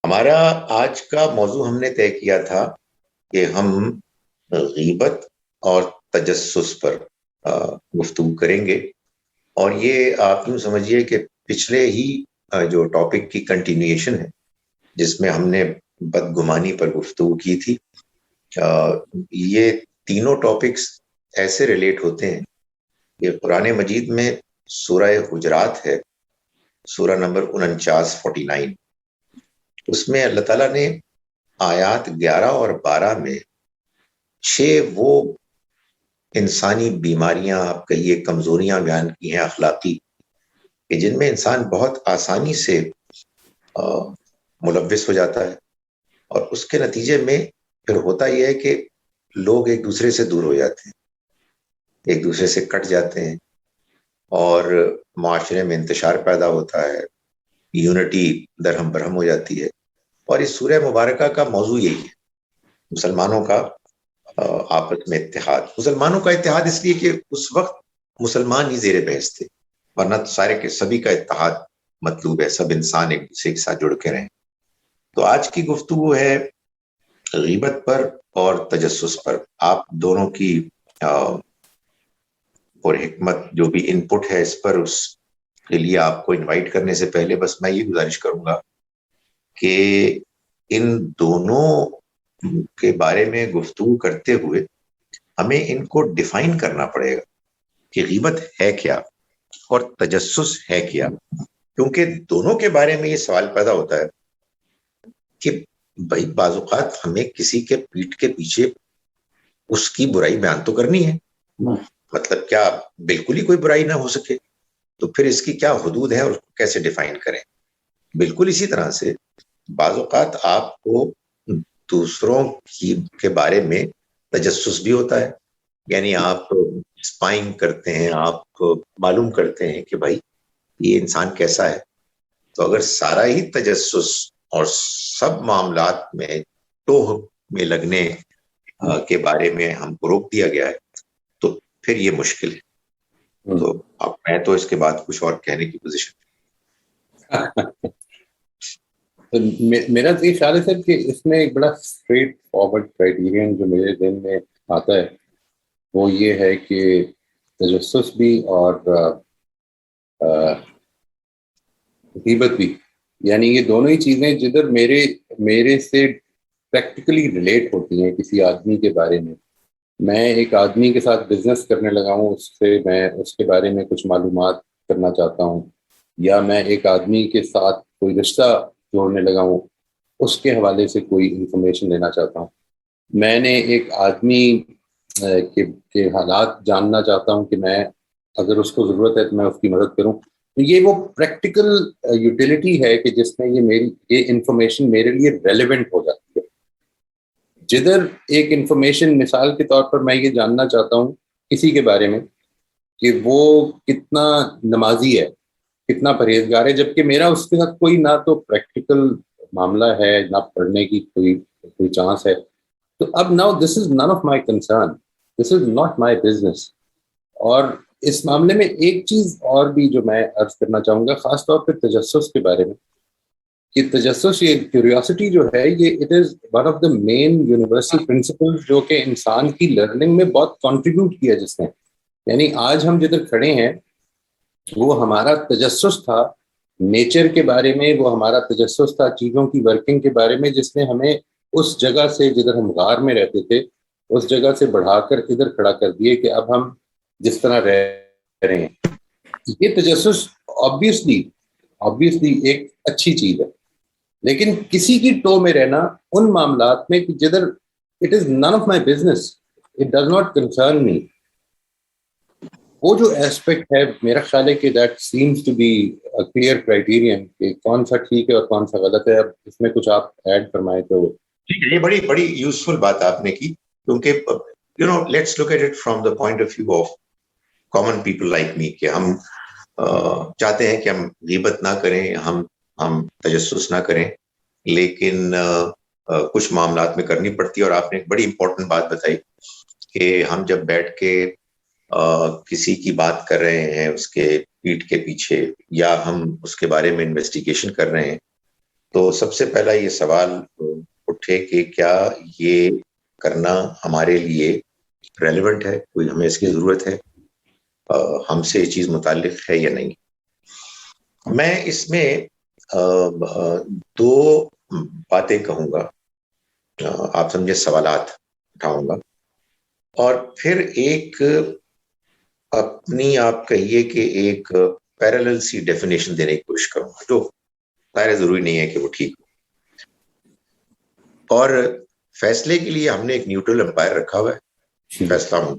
ہمارا آج کا موضوع ہم نے طے کیا تھا کہ ہم غیبت اور تجسس پر گفتگو کریں گے، اور یہ آپ یوں سمجھیے کہ پچھلے ہی جو ٹاپک کی کنٹینیوشن ہے، جس میں ہم نے بدگمانی پر گفتگو کی تھی۔ یہ تینوں ٹاپکس ایسے ریلیٹ ہوتے ہیں کہ قرآن مجید میں سورہ حجرات ہے، سورہ نمبر 49 اس میں اللہ تعالیٰ نے آیات 11 اور 12 میں 6 وہ انسانی بیماریاں، آپ کہیے کمزوریاں بیان کی ہیں اخلاقی، کہ جن میں انسان بہت آسانی سے ملوث ہو جاتا ہے، اور اس کے نتیجے میں پھر ہوتا یہ ہے کہ لوگ ایک دوسرے سے دور ہو جاتے ہیں، ایک دوسرے سے کٹ جاتے ہیں، اور معاشرے میں انتشار پیدا ہوتا ہے، یونٹی درہم برہم ہو جاتی ہے۔ اور اس سورہ مبارکہ کا موضوع یہی ہے، مسلمانوں کا آپس میں اتحاد۔ مسلمانوں کا اتحاد اس لیے کہ اس وقت مسلمان ہی زیر بحث تھے، ورنہ سارے کے سبھی کا اتحاد مطلوب ہے، سب انسان ایک دوسرے کے ساتھ جڑ کے رہیں۔ تو آج کی گفتگو ہے غیبت پر اور تجسس پر۔ آپ دونوں کی اور حکمت جو بھی ان پٹ ہے اس پر، اس کے لیے آپ کو انوائٹ کرنے سے پہلے بس میں یہ گزارش کروں گا کہ ان دونوں کے بارے میں گفتگو کرتے ہوئے ہمیں ان کو ڈیفائن کرنا پڑے گا کہ غیبت ہے کیا اور تجسس ہے کیا، کیونکہ دونوں کے بارے میں یہ سوال پیدا ہوتا ہے کہ بھائی بعض اوقات ہمیں کسی کے پیٹھ کے پیچھے اس کی برائی بیان تو کرنی ہے، مطلب کیا بالکل ہی کوئی برائی نہ ہو سکے؟ تو پھر اس کی کیا حدود ہے اور اس کو کیسے ڈیفائن کریں؟ بالکل اسی طرح سے بعض اوقات آپ کو دوسروں کے بارے میں تجسس بھی ہوتا ہے، یعنی آپ اسپائنگ کرتے ہیں، آپ معلوم کرتے ہیں کہ بھائی یہ انسان کیسا ہے۔ تو اگر سارا ہی تجسس اور سب معاملات میں ٹوہ میں لگنے کے بارے میں ہم کو روک دیا گیا ہے تو پھر یہ مشکل ہے۔ تو اب میں تو اس کے بعد کچھ اور کہنے کی پوزیشن میرا یہ خیال ہے سر کہ اس میں ایک بڑا اسٹریٹ فارورڈ کرائٹیرین جو میرے ذہن میں آتا ہے وہ یہ ہے کہ تجسس بھی اور غیبت بھی، یعنی یہ دونوں ہی چیزیں جدھر میرے سے پریکٹیکلی ریلیٹ ہوتی ہیں کسی آدمی کے بارے میں۔ میں ایک آدمی کے ساتھ بزنس کرنے لگا ہوں، اس سے میں اس کے بارے میں کچھ معلومات کرنا چاہتا ہوں، یا میں ایک آدمی کے ساتھ کوئی رشتہ جوڑنے لگا ہوں، اس کے حوالے سے کوئی انفارمیشن لینا چاہتا ہوں، میں نے ایک آدمی کے حالات جاننا چاہتا ہوں کہ میں اگر اس کو ضرورت ہے تو میں اس کی مدد کروں۔ تو یہ وہ پریکٹیکل یوٹیلیٹی ہے کہ جس میں یہ انفارمیشن میرے لیے ریلیونٹ ہو جاتی ہے۔ جدھر ایک انفارمیشن مثال کے طور پر میں یہ جاننا چاہتا ہوں کسی کے بارے میں کہ وہ کتنا نمازی ہے، کتنا پرہیزگار ہے، جبکہ میرا اس کے ساتھ کوئی نہ تو پریکٹیکل معاملہ ہے نہ پڑھنے کی کوئی چانس ہے، تو اب now this is none of my concern, this is not my business. اور اس معاملے میں ایک چیز اور بھی جو میں عرض کرنا چاہوں گا، خاص طور پہ تجسس کے بارے میں، کہ تجسس یہ کیوریوسٹی جو ہے یہ it is one of the main universal principle جو کہ انسان کی لرننگ میں بہت کنٹریبیوٹ کیا جس نے، یعنی آج ہم جدھر کھڑے ہیں وہ ہمارا تجسس تھا نیچر کے بارے میں، وہ ہمارا تجسس تھا چیزوں کی ورکنگ کے بارے میں، جس نے ہمیں اس جگہ سے جدھر ہم غار میں رہتے تھے اس جگہ سے بڑھا کر ادھر کھڑا کر دیے کہ اب ہم جس طرح رہ رہے ہیں۔ یہ تجسس آبویسلی ایک اچھی چیز ہے، لیکن کسی کی ٹو میں رہنا ان معاملات میں کہ جدھر it is none of my business, it does not concern me, وہ جو ایسپیکٹ ہے میرا خیال ہے کہ that seems to be a clear criterion کہ کون سا ٹھیک ہے اور کون سا غلط ہے۔ اب اس میں کچھ آپ ایڈ فرمائیں تو۔ ٹھیک ہے، یہ بڑی یوزفل بات آپ نے کی، کیونکہ let's look at it from the point of view of common people like me, کہ ہم چاہتے ہیں کہ ہم غیبت نہ کریں، ہم تجسس نہ کریں، لیکن کچھ معاملات میں کرنی پڑتی ہے۔ اور آپ نے ایک بڑی امپورٹنٹ بات بتائی کہ ہم جب بیٹھ کے کسی کی بات کر رہے ہیں اس کے پیٹھ کے پیچھے، یا ہم اس کے بارے میں انویسٹیگیشن کر رہے ہیں، تو سب سے پہلا یہ سوال اٹھے کہ کیا یہ کرنا ہمارے لیے ریلیونٹ ہے, کوئی ہمیں اس کی ضرورت ہے, ہم سے یہ چیز متعلق ہے یا نہیں. میں اس میں دو باتیں کہوں گا, آپ سمجھے سوالات اٹھاؤں گا, اور پھر ایک اپنی آپ کہیے کہ ایک پیرالل سی ڈیفینیشن دینے کی کوشش کروں گا, جو ظاہر ضروری نہیں ہے کہ وہ ٹھیک ہو. اور فیصلے کے لیے ہم نے ایک نیوٹرل امپائر رکھا ہوا ہے, فیصلہ ہوں.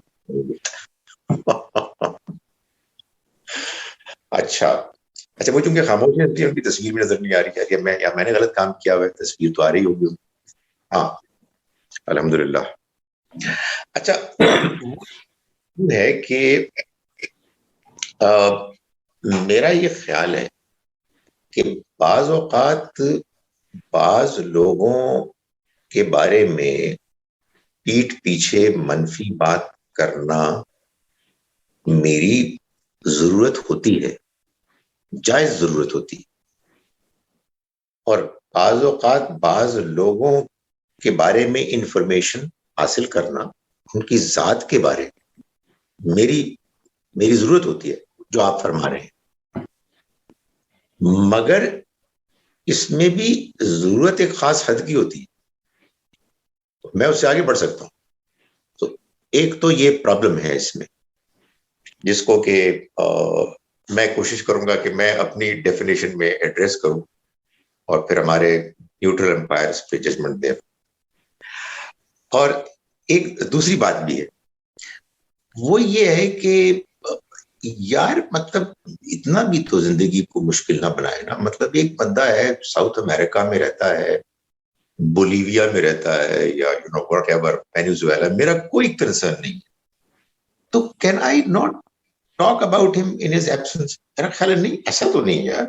اچھا وہ چونکہ خاموشی ہوتی ہے, ان کی تصویر بھی نظر نہیں آ رہی ہے کہ میں نے غلط کام کیا ہوا ہے, تصویر تو آ رہی ہوگی. ہاں الحمدللہ. اچھا ہے کہ میرا یہ خیال ہے کہ بعض اوقات بعض لوگوں کے بارے میں پیٹھ پیچھے منفی بات کرنا میری ضرورت ہوتی ہے, جائز ضرورت ہوتی ہے, اور بعض اوقات بعض لوگوں کے بارے میں انفارمیشن حاصل کرنا ان کی ذات کے بارے میں میری ضرورت ہوتی ہے, جو آپ فرما رہے ہیں. مگر اس میں بھی ضرورت ایک خاص حد کی ہوتی ہے, میں اس سے آگے بڑھ سکتا ہوں. تو ایک تو یہ پرابلم ہے اس میں, جس کو کہ میں کوشش کروں گا کہ میں اپنی ڈیفینیشن میں ایڈریس کروں, اور پھر ہمارے نیوٹرل امپائرز پہ ججمنٹ دیں. اور ایک دوسری بات بھی ہے, وہ یہ ہے کہ یار مطلب اتنا بھی تو زندگی کو مشکل نہ بنائے نا. مطلب ایک بندہ ہے ساؤتھ امریکہ میں رہتا ہے, بولیویا میں رہتا ہے, یا واٹ ایور وینیزویلا, میرا کوئی کنسرن نہیں ہے, تو can I not talk about ہم ان ہز ایبسنس؟ میرا خیال ہے نہیں, ایسا تو نہیں ہے.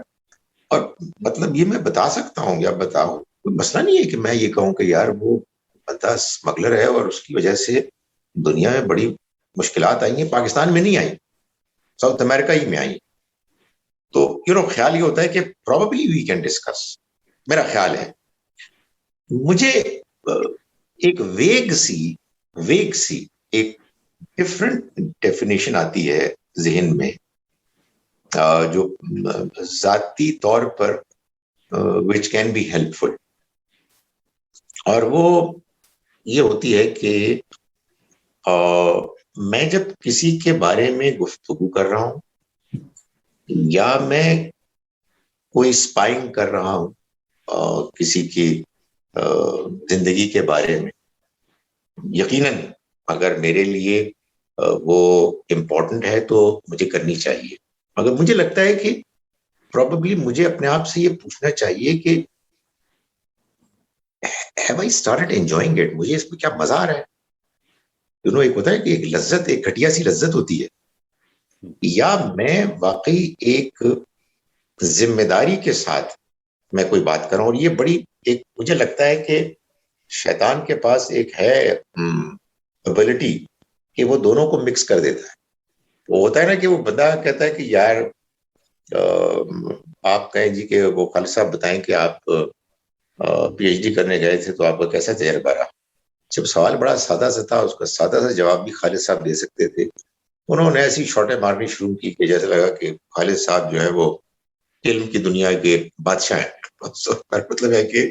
اور مطلب یہ میں بتا سکتا ہوں یا بتاؤں, کوئی مسئلہ نہیں ہے کہ میں یہ کہوں کہ یار وہ بندہ اسمگلر ہے اور اس کی وجہ سے دنیا میں بڑی مشکلات آئی ہیں, پاکستان میں نہیں آئی, ساؤتھ امریکہ ہی میں آئی. تو خیال یہ ہوتا ہے کہ پروبیبلی وی کین ڈسکس. میرا خیال ہے مجھے ایک ویگ سی ایک ڈفرنٹ ڈیفینیشن آتی ہے ذہن میں, جو ذاتی طور پر which can be helpful, اور وہ یہ ہوتی ہے کہ میں جب کسی کے بارے میں گفتگو کر رہا ہوں, یا میں کوئی اسپائنگ کر رہا ہوں کسی کی زندگی کے بارے میں, یقیناً اگر میرے لیے وہ امپورٹنٹ ہے تو مجھے کرنی چاہیے. مگر مجھے لگتا ہے کہ پروبیبلی مجھے اپنے آپ سے یہ پوچھنا چاہیے کہ have I started enjoying it? مجھے اس میں کیا مزہ آ رہا ہے؟ ایک ہوتا ہے کہ ایک لذت, ایک گھٹیا سی لذت ہوتی ہے, یا میں واقعی ایک ذمہ داری کے ساتھ میں کوئی بات کر رہا ہوں. اور یہ بڑی ایک مجھے لگتا ہے کہ شیطان کے پاس ایک ہے ابلٹی کہ وہ دونوں کو مکس کر دیتا ہے. وہ ہوتا ہے نا کہ وہ بندہ کہتا ہے کہ یار آپ کہیں جی کہ وہ خالد صاحب بتائیں کہ آپ پی ایچ ڈی کرنے گئے تھے تو آپ کا کیسا تجربہ رہا؟ جب سوال بڑا سادہ سا تھا, اس کا سادہ سا جواب بھی خالد صاحب دے سکتے تھے. انہوں نے ایسی شاٹیں مارنی شروع کی کہ جیسے لگا کہ خالد صاحب جو ہے وہ علم کی دنیا کے بادشاہ ہیں. مطلب ہے کہ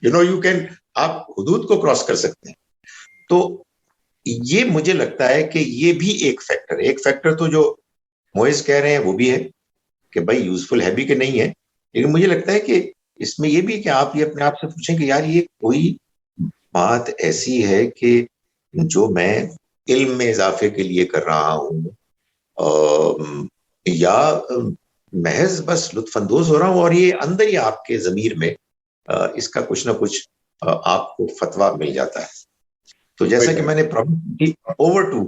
یو کین, آپ حدود کو کراس کر سکتے ہیں. تو یہ مجھے لگتا ہے کہ یہ بھی ایک فیکٹر تو جو موئز کہہ رہے ہیں وہ بھی ہے کہ بھائی یوزفل ہے بھی کہ نہیں ہے. لیکن مجھے لگتا ہے کہ اس میں یہ بھی کہ آپ یہ اپنے آپ سے پوچھیں کہ یار یہ کوئی بات ایسی ہے کہ جو میں علم میں اضافے کے لیے کر رہا ہوں, یا محض بس لطف اندوز ہو رہا ہوں, اور یہ اندر ہی آپ کے ضمیر میں اس کا کچھ نہ کچھ آپ کو فتویٰ مل جاتا ہے. تو جیسا کہ میں نے over to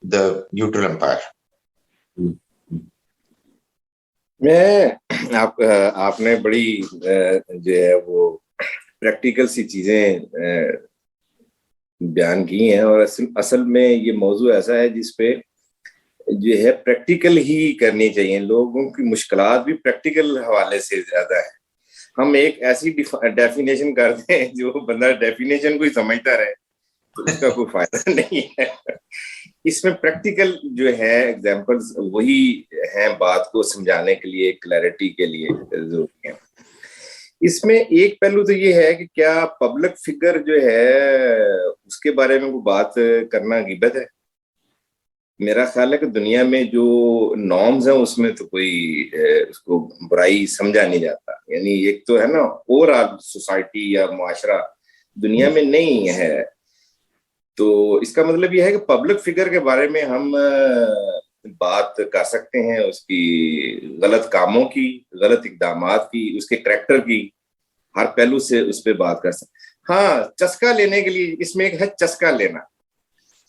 the neutral umpire. میں آپ نے بڑی جو ہے وہ پریکٹیکل سی چیزیں بیان کی ہیں, اور اصل میں یہ موضوع ایسا ہے جس پہ جو ہے پریکٹیکل ہی کرنی چاہیے. لوگوں کی مشکلات بھی پریکٹیکل حوالے سے زیادہ ہیں. ہم ایک ایسی ڈیفینیشن کرتے ہیں جو بندہ ڈیفینیشن کو ہی سمجھتا رہے تو اس کا کوئی فائدہ نہیں ہے. اس میں پریکٹیکل جو ہے ایگزامپلز وہی ہیں بات کو سمجھانے کے لیے, کلیئرٹی کے لیے ضروری ہیں. اس میں ایک پہلو تو یہ ہے کہ کیا پبلک فگر جو ہے اس کے بارے میں کوئی بات کرنا غیبت ہے؟ میرا خیال ہے کہ دنیا میں جو نارمز ہیں اس میں تو کوئی اس کو برائی سمجھا نہیں جاتا. یعنی ایک تو ہے نا اوور آل سوسائٹی یا معاشرہ دنیا میں نہیں ہے, تو اس کا مطلب یہ ہے کہ پبلک فگر کے بارے میں ہم بات کر سکتے ہیں, اس کی غلط کاموں کی, غلط اقدامات کی, اس کے کریکٹر کی, ہر پہلو سے اس پہ بات کر سکتے ہیں. ہاں, چسکا لینے کے لیے اس میں ایک ہے چسکا لینا.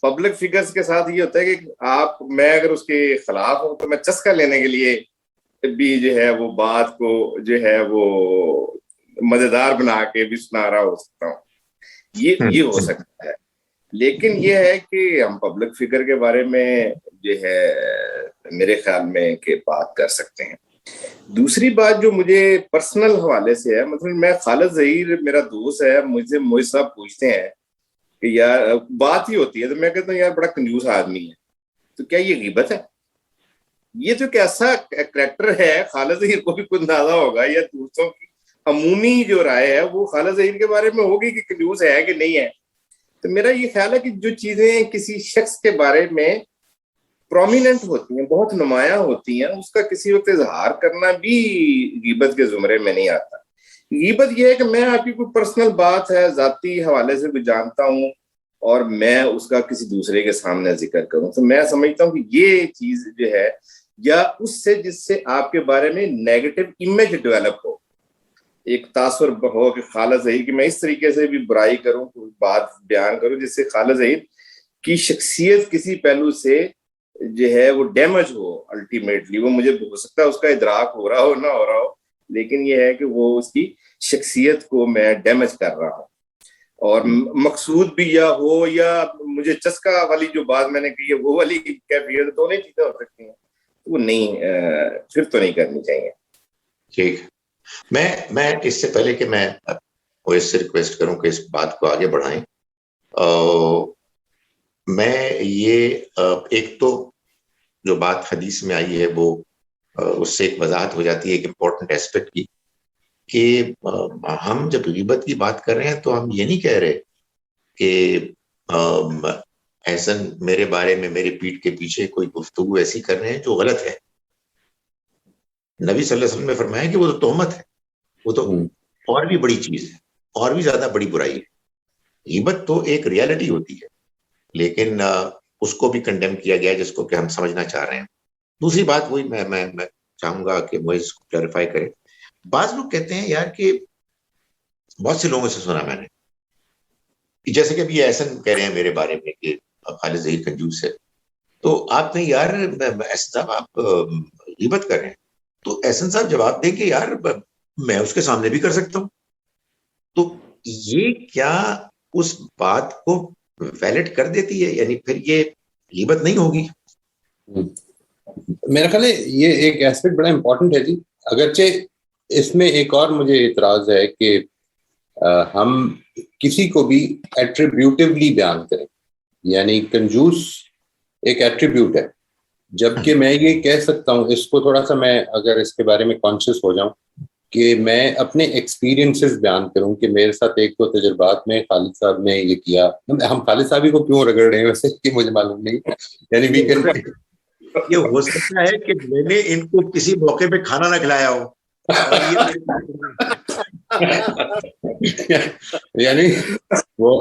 پبلک فگرز کے ساتھ یہ ہوتا ہے کہ میں اگر اس کے خلاف ہوں تو میں چسکا لینے کے لیے بھی جو ہے وہ بات کو جو ہے وہ مزیدار بنا کے بھی سنا رہا ہو سکتا ہوں, یہ ہو سکتا ہے. لیکن یہ ہے کہ ہم پبلک فگر کے بارے میں جو ہے میرے خیال میں کہ بات کر سکتے ہیں. دوسری بات جو مجھے پرسنل حوالے سے ہے, مطلب میں خالد ظہیر میرا دوست ہے, مجھ صاحب پوچھتے ہیں کہ یار بات ہی ہوتی ہے تو میں کہتا ہوں یار بڑا کنجوس آدمی ہے, تو کیا یہ غیبت ہے؟ یہ تو کیسا کریکٹر ہے, خالد ظہیر کو بھی کچھ اندازہ ہوگا یا دوستوں کی عمومی جو رائے ہے وہ خالد ظہیر کے بارے میں ہوگی کہ کنجوس ہے کہ نہیں ہے. تو میرا یہ خیال ہے کہ جو چیزیں کسی شخص کے بارے میں پرومیننٹ ہوتی ہیں, بہت نمایاں ہوتی ہیں, اس کا کسی وقت اظہار کرنا بھی غیبت کے زمرے میں نہیں آتا. غیبت یہ ہے کہ میں آپ کی کوئی پرسنل بات ہے, ذاتی حوالے سے بھی جانتا ہوں اور میں اس کا کسی دوسرے کے سامنے ذکر کروں, تو میں سمجھتا ہوں کہ یہ چیز جو ہے یا اس سے جس سے آپ کے بارے میں نیگیٹو امیج ڈیولپ ہو, ایک تاثر ہو کہ خالد ظہیر کی میں اس طریقے سے بھی برائی کروں, کوئی بات بیان کروں جس سے خالد ظہیر کی شخصیت کسی پہلو سے جو ہے وہ ڈیمیج ہو. الٹیمیٹلی وہ مجھے ہو سکتا ہے اس کا ادراک ہو رہا ہو نہ ہو رہا ہو, لیکن یہ ہے کہ وہ اس کی شخصیت کو میں ڈیمیج کر رہا ہوں, اور مقصود بھی یا ہو یا مجھے چسکا والی جو بات میں نے کی ہے وہ والی کیفیت, دونوں چیزیں ہو سکتی ہیں, وہ نہیں پھر تو نہیں کرنی چاہیے. ٹھیک, میں اس سے پہلے کہ میں اس سے ریکویسٹ کروں کہ اس بات کو آگے بڑھائیں, میں یہ ایک تو جو بات حدیث میں آئی ہے وہ اس سے ایک وضاحت ہو جاتی ہے ایک امپورٹنٹ ایسپیکٹ کی, کہ ہم جب غیبت کی بات کر رہے ہیں تو ہم یہ نہیں کہہ رہے کہ احسن میرے بارے میں میری پیٹھ کے پیچھے کوئی گفتگو ایسی کر رہے ہیں جو غلط ہے. نبی صلی اللہ علیہ وسلم نے فرمایا کہ وہ تو تہمت ہے, وہ تو اور بھی بڑی چیز ہے, اور بھی زیادہ بڑی برائی ہے. غیبت تو ایک ریالٹی ہوتی ہے, لیکن اس کو بھی کنڈیم کیا گیا جس کو کہ ہم سمجھنا چاہ رہے ہیں. دوسری بات وہی میں چاہوں گا کہ وہ اس کو کلیریفائی کرے. بعض لوگ کہتے ہیں یار کہ بہت سے لوگوں سے سنا میں نے, جیسے کہ ابھی احسن کہہ رہے ہیں میرے بارے میں کہ خالد ظہیر کنجوس ہے, تو آپ کہیں یار احسن صاحب آپ غیبت کر رہے ہیں, تو احسن صاحب جواب دیں کہ یار میں اس کے سامنے بھی کر سکتا ہوں. تو یہ کیا اس بات کو ویلڈ کر دیتی ہے, یعنی پھر یہ غیبت نہیں ہوگی؟ میرا خیال ہے یہ ایک ایسپیکٹ بڑا امپورٹنٹ ہے جی. اگرچہ اس میں ایک اور مجھے اعتراض ہے کہ ہم کسی کو بھی ایٹریبیوٹیولی بیان کریں, یعنی کنجوس ایک ایٹریبیوٹ ہے, جبکہ میں یہ کہہ سکتا ہوں, اس کو تھوڑا سا میں اگر اس کے بارے میں کانشیس ہو جاؤں کہ میں اپنے ایکسپیرینسز بیان کروں کہ میرے ساتھ ایک دو تجربات میں خالد صاحب نے یہ کیا. ہم خالد صاحب ہی کو کیوں رگڑ رہے ہیں ویسے کہ مجھے معلوم نہیں, یعنی وی کین یہ ہو سکتا ہے کہ میں نے ان کو کسی موقع پہ کھانا نہ کھلایا ہو, یعنی وہ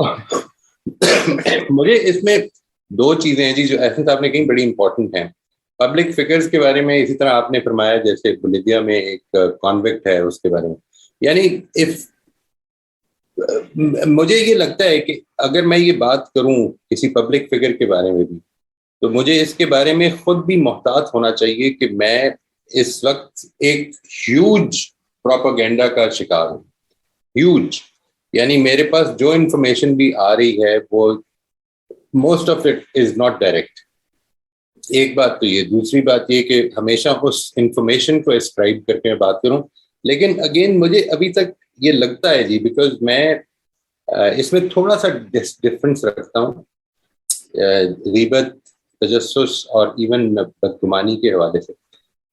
مجھے اس میں دو چیزیں ہیں جی جو احسن صاحب نے کہیں بڑی امپورٹنٹ ہیں. پبلک فگرز کے بارے میں اسی طرح آپ نے فرمایا جیسے بولیویا میں ایک کانویکٹ ہے اس کے بارے میں, یعنی مجھے یہ لگتا ہے کہ اگر میں یہ بات کروں کسی پبلک فگر کے بارے میں بھی تو مجھے اس کے بارے میں خود بھی محتاط ہونا چاہیے کہ میں اس وقت ایک ہیوج پروپیگنڈا کا شکار ہوں, ہیوج. یعنی میرے پاس جو انفارمیشن بھی آ رہی ہے وہ most of it is not direct. ایک بات تو یہ. دوسری بات یہ کہ ہمیشہ اس انفارمیشن کو اسکرائب کر کے میں بات کروں لیکن اگین مجھے ابھی تک یہ لگتا ہے جی، بیکاز میں اس میں تھوڑا سا ڈفرینس رکھتا ہوں غیبت، تجسس اور ایون بدگمانی کے حوالے سے،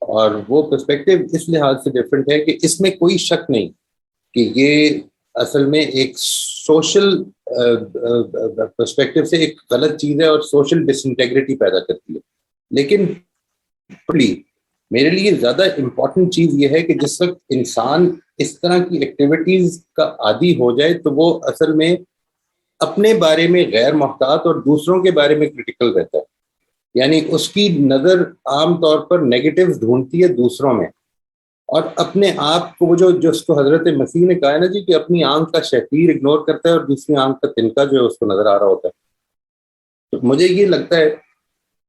اور وہ پرسپیکٹو اس لحاظ سے ڈفرینٹ ہے کہ اس میں کوئی شک نہیں کہ یہ اصل میں ایک سوشل پرسپیکٹو سے ایک غلط چیز ہے اور سوشل ڈس انٹیگریٹی پیدا کرتی ہے. لیکن میرے لیے زیادہ امپورٹنٹ چیز یہ ہے کہ جس وقت انسان اس طرح کی ایکٹیویٹیز کا عادی ہو جائے تو وہ اصل میں اپنے بارے میں غیر محتاط اور دوسروں کے بارے میں کرٹیکل رہتا ہے. یعنی اس کی نظر عام طور پر نیگیٹو ڈھونڈتی ہے دوسروں میں، اور اپنے آپ کو جو اس کو حضرت مسیح نے کہا ہے نا جی کہ اپنی آنکھ کا شفیر اگنور کرتا ہے اور دوسری آنکھ کا تنکا جو ہے اس کو نظر آ رہا ہوتا ہے. تو مجھے یہ لگتا ہے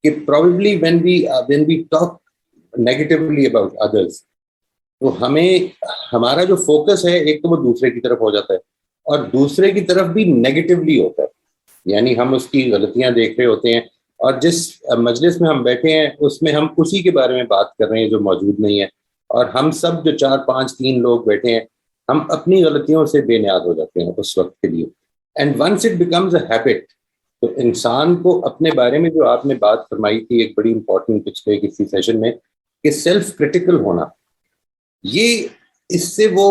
کہ probably when we talk negatively about others تو ہمارا جو فوکس ہے ایک تو وہ دوسرے کی طرف ہو جاتا ہے اور دوسرے کی طرف بھی نیگیٹیولی ہوتا ہے. یعنی ہم اس کی غلطیاں دیکھ رہے ہوتے ہیں اور جس مجلس میں ہم بیٹھے ہیں اس میں ہم اسی کے بارے میں بات کر رہے ہیں جو موجود نہیں ہے، اور ہم سب جو 4 5 3 لوگ بیٹھے ہیں ہم اپنی غلطیوں سے بے نیاز ہو جاتے ہیں اس وقت کے لیے. And once it becomes a habit تو انسان کو اپنے بارے میں جو آپ نے بات فرمائی تھی ایک بڑی امپورٹنٹ پچھلے کسی سیشن میں کہ سیلف کرٹیکل ہونا، یہ اس سے وہ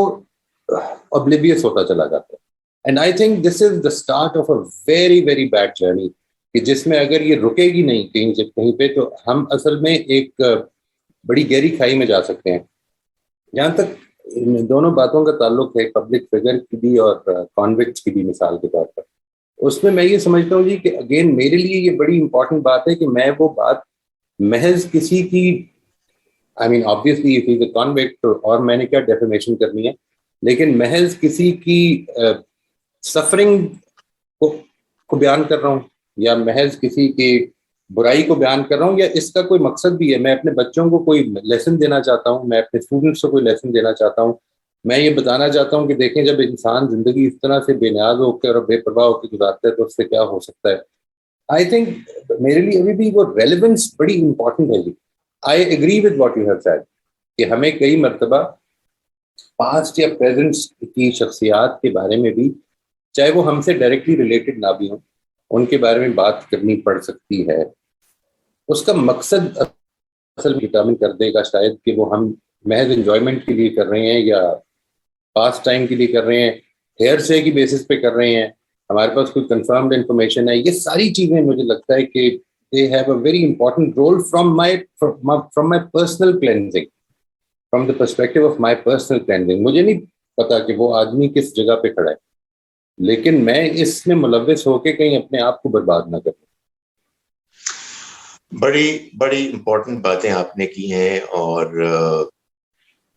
اوبلیویس ہوتا چلا جاتا ہے. And I think this is the start of a very very bad journey کہ جس میں اگر یہ رکے گی نہیں کہیں پہ تو ہم اصل میں ایک بڑی گہری کھائی میں جا سکتے ہیں. جہاں تک دونوں باتوں کا تعلق ہے پبلک فگر کی بھی اور کانوکٹس کی بھی مثال کے طور پر، اس میں یہ سمجھتا ہوں جی کہ اگین میرے لیے یہ بڑی امپورٹنٹ بات ہے کہ میں وہ بات محض کسی کی آئی مین آبویسلی اف از اے کانوکٹ اور میں نے کیا ڈیفینیشن کرنی ہے، لیکن محض کسی کی سفرنگ کو بیان کر رہا ہوں یا محض کسی کی برائی کو بیان کر رہا ہوں، یا اس کا کوئی مقصد بھی ہے. میں اپنے بچوں کو کوئی لیسن دینا چاہتا ہوں، میں اپنے اسٹوڈنٹس کو کوئی لیسن دینا چاہتا ہوں، میں یہ بتانا چاہتا ہوں کہ دیکھیں جب انسان زندگی اس طرح سے بے نیاز ہو کر اور بے پرواہ ہو کے گزارتا ہے تو اس سے کیا ہو سکتا ہے. آئی تھنک میرے لیے ابھی بھی وہ ریلیونس بڑی امپورٹنٹ ہے جی. I agree with what you have said کہ ہمیں کئی مرتبہ پاسٹ یا پریزنٹ کی شخصیات کے بارے میں بھی چاہے وہ ہم سے ڈائریکٹلی ریلیٹڈ نہ بھی ہوں ان کے بارے میں بات کرنی پڑ سکتی ہے. اس کا مقصد اصل میں ڈٹرمن کر دے گا شاید کہ وہ ہم محض انجوائمنٹ کے لیے کر رہے ہیں یا پاس ٹائم کے لیے کر رہے ہیں، ہیئر سے کی بیسس پہ کر رہے ہیں، ہمارے پاس کوئی کنفرمڈ انفارمیشن ہے. یہ ساری چیزیں مجھے لگتا ہے کہ they have a very important role from my personal cleansing, from the perspective of my personal cleansing. مجھے نہیں پتا کہ وہ آدمی کس جگہ پہ کھڑا ہے، لیکن میں اس میں ملوث ہو کے کہیں اپنے آپ کو برباد نہ کروں. بڑی امپورٹنٹ باتیں آپ نے کی ہیں، اور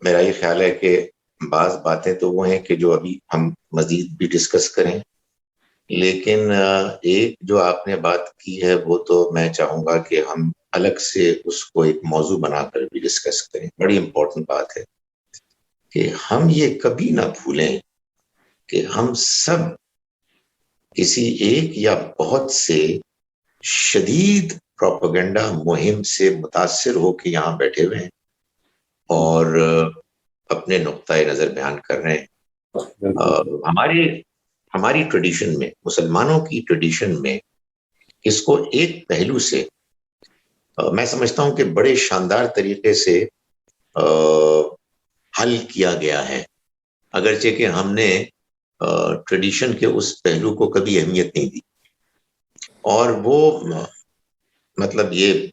میرا یہ خیال ہے کہ بعض باتیں تو وہ ہیں کہ جو ابھی ہم مزید بھی ڈسکس کریں، لیکن ایک جو آپ نے بات کی ہے وہ تو میں چاہوں گا کہ ہم الگ سے اس کو ایک موضوع بنا کر بھی ڈسکس کریں. بڑی امپورٹنٹ بات ہے کہ ہم یہ کبھی نہ بھولیں کہ ہم سب کسی ایک یا بہت سے شدید پروپیگنڈا مہم سے متاثر ہو کے یہاں بیٹھے ہوئے ہیں اور اپنے نقطۂ نظر بیان کر رہے ہیں. ہماری ٹریڈیشن میں، مسلمانوں کی ٹریڈیشن میں اس کو ایک پہلو سے میں سمجھتا ہوں کہ بڑے شاندار طریقے سے حل کیا گیا ہے، اگرچہ کہ ہم نے ٹریڈیشن کے اس پہلو کو کبھی اہمیت نہیں دی. اور وہ مطلب یہ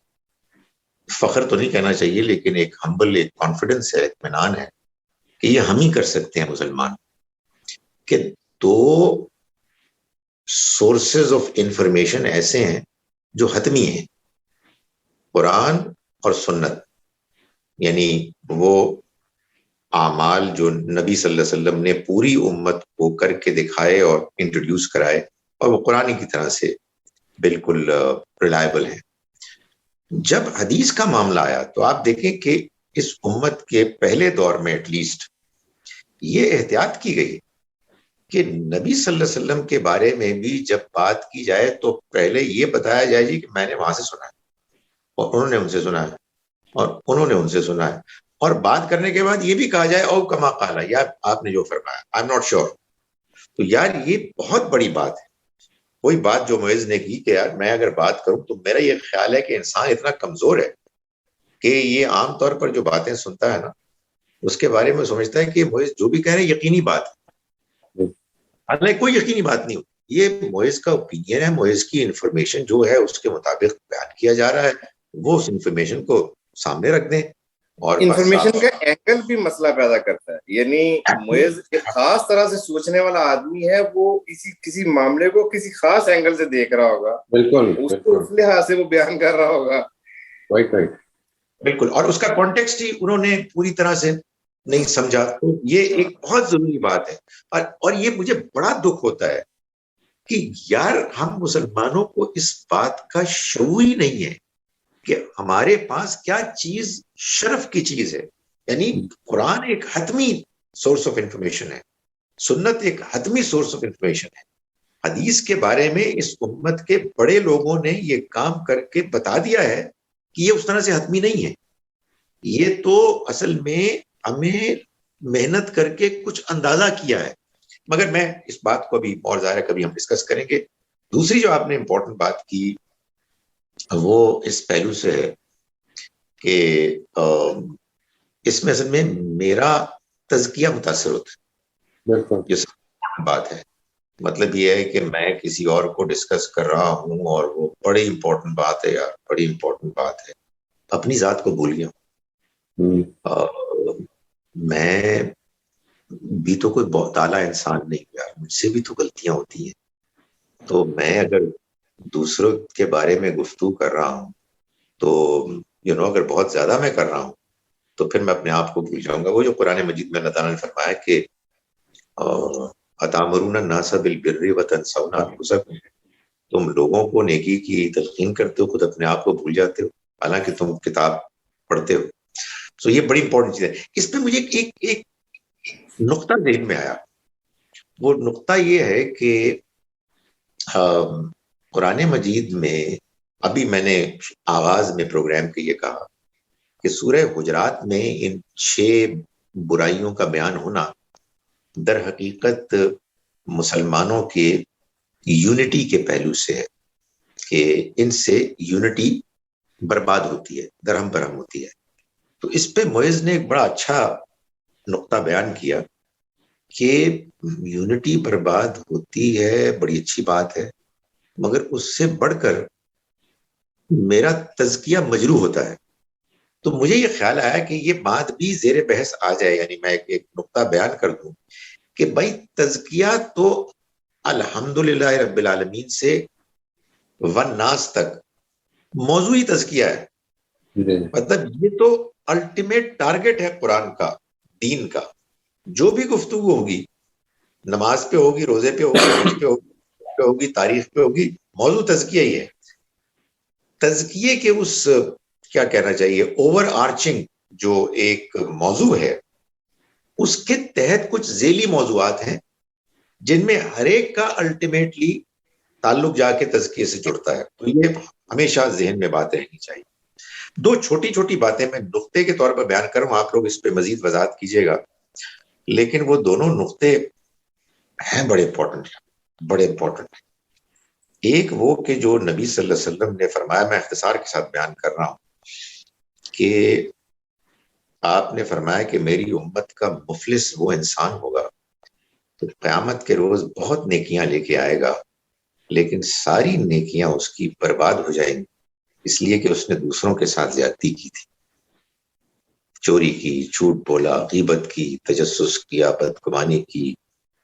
فخر تو نہیں کہنا چاہیے لیکن ایک ہمبل، ایک کانفیڈنس ہے، اطمینان ہے کہ یہ ہم ہی کر سکتے ہیں مسلمان، کہ 2 سورسز آف انفارمیشن ایسے ہیں جو حتمی ہیں، قرآن اور سنت. یعنی وہ اعمال جو نبی صلی اللہ علیہ وسلم نے پوری امت کو کر کے دکھائے اور انٹروڈیوس کرائے، اور وہ قرآن کی طرح سے بالکل ریلائبل ہیں. جب حدیث کا معاملہ آیا تو آپ دیکھیں کہ اس امت کے پہلے دور میں ایٹ لیسٹ یہ احتیاط کی گئی کہ نبی صلی اللہ علیہ وسلم کے بارے میں بھی جب بات کی جائے تو پہلے یہ بتایا جائے کہ میں نے وہاں سے سنا ہے اور انہوں نے ان سے سنا ہے اور انہوں نے ان سے سنا ہے. اور بات کرنے کے بعد یہ بھی کہا جائے او کما قالا، یا آپ نے جو فرمایا، آئی ایم ناٹ شیور. تو یار یہ بہت بڑی بات ہے. کوئی بات جو معز نے کی کہ یار میں اگر بات کروں تو میرا یہ خیال ہے کہ انسان اتنا کمزور ہے کہ یہ عام طور پر جو باتیں سنتا ہے نا اس کے بارے میں سمجھتا ہے کہ معز جو بھی کہہ رہے ہیں یقینی بات ہے. حالانکہ کوئی یقینی بات نہیں ہوتی. یہ معز کا اوپینین ہے، معز کی انفارمیشن جو ہے اس کے مطابق بیان کیا جا رہا ہے، وہ اس انفارمیشن کو سامنے رکھ دیں. اور انفارمیشن کا اینگل بھی مسئلہ پیدا کرتا ہے. یعنی معز ایک خاص طرح سے سوچنے والا آدمی ہے، وہ کسی معاملے کو کسی خاص اینگل سے دیکھ رہا ہوگا، بالکل اس کو اس لحاظ سے وہ بیان کر رہا ہوگا. بالکل. اور اس کا کانٹیکسٹ ہی انہوں نے پوری طرح سے نہیں سمجھا. تو یہ ایک بہت ضروری بات ہے. اور یہ مجھے بڑا دکھ ہوتا ہے کہ یار ہم مسلمانوں کو اس بات کا شعور ہی نہیں ہے کہ ہمارے پاس کیا چیز شرف کی چیز ہے. یعنی قرآن ایک حتمی سورس آف انفارمیشن ہے، سنت ایک حتمی سورس آف انفارمیشن ہے. حدیث کے بارے میں اس امت کے بڑے لوگوں نے یہ کام کر کے بتا دیا ہے کہ یہ اس طرح سے حتمی نہیں ہے. یہ تو اصل میں ہمیں محنت کر کے کچھ اندازہ کیا ہے. مگر میں اس بات کو ابھی اور ظاہر کبھی ہم ڈسکس کریں گے. دوسری جو آپ نے امپورٹنٹ بات کی وہ اس پہلو سے ہے کہ اس میں اصل میں میرا تزکیہ متاثر ہوتا ہے. یہ سب بات ہے. مطلب یہ ہے کہ میں کسی اور کو ڈسکس کر رہا ہوں اور وہ بڑی امپورٹنٹ بات ہے یار، بڑی امپورٹنٹ بات ہے، اپنی ذات کو بھول گیا. میں بھی تو کوئی بہت اعلیٰ انسان نہیں یار، مجھ سے بھی تو غلطیاں ہوتی ہیں. تو میں اگر دوسروں کے بارے میں گفتگو کر رہا ہوں تو اگر بہت زیادہ میں کر رہا ہوں تو پھر میں اپنے آپ کو بھول جاؤں گا. وہ جو قرآن مجید میں اللہ تعالیٰ نے فرمایا کہ اتامرون الناس بالبر وتنسون انفسکم، تم لوگوں کو نیکی کی تلقین کرتے ہو، خود اپنے آپ کو بھول جاتے ہو حالانکہ تم کتاب پڑھتے ہو. تو یہ بڑی امپورٹنٹ چیز ہے. اس پہ مجھے ایک نقطہ ذہن میں آیا. وہ نقطہ یہ ہے کہ قرآن مجید میں ابھی میں نے آغاز میں پروگرام کے یہ کہا کہ سورہ حجرات میں ان 6 برائیوں کا بیان ہونا در حقیقت مسلمانوں کے یونٹی کے پہلو سے ہے کہ ان سے یونٹی برباد ہوتی ہے، درہم برہم ہوتی ہے. تو اس پہ معز نے ایک بڑا اچھا نقطہ بیان کیا کہ یونٹی برباد ہوتی ہے، بڑی اچھی بات ہے، مگر اس سے بڑھ کر میرا تزکیہ مجروح ہوتا ہے. تو مجھے یہ خیال آیا کہ یہ بات بھی زیر بحث آ جائے. یعنی میں ایک نقطہ بیان کر دوں کہ بھائی تزکیہ تو الحمدللہ رب العالمین سے والناس تک موضوعی تزکیہ ہے. مطلب یہ تو الٹیمیٹ ٹارگٹ ہے قرآن کا، دین کا. جو بھی گفتگو ہوگی، نماز پہ ہوگی، روزے پہ ہوگی، حج پہ ہوگی، تاریخ پہ ہوگی، موضوع تزکیہ ہی ہے. تزکیے کے اس کیا کہنا چاہیے اوور آرچنگ جو ایک موضوع ہے، اس کے تحت کچھ ذیلی موضوعات ہیں جن میں ہر ایک کا الٹیمیٹلی تعلق جا کے تزکیے سے جڑتا ہے. تو یہ ہمیشہ ذہن میں بات رہنی چاہیے. 2 چھوٹی چھوٹی باتیں میں نقطے کے طور پر بیان کروں، آپ لوگ اس پہ مزید وضاحت کیجیے گا، لیکن وہ دونوں نقطے ہیں بڑے امپورٹنٹ ہیں، بڑے امپورٹنٹ ہیں. ایک وہ کہ جو نبی صلی اللہ علیہ وسلم نے فرمایا، میں اختصار کے ساتھ بیان کر رہا ہوں، کہ آپ نے فرمایا کہ میری امت کا مفلس وہ انسان ہوگا تو قیامت کے روز بہت نیکیاں لے کے آئے گا، لیکن ساری نیکیاں اس کی برباد ہو جائیں گی اس لیے کہ اس نے دوسروں کے ساتھ زیادتی کی تھی، چوری کی، جھوٹ بولا، غیبت کی، تجسس کیا، بدگمانی کی،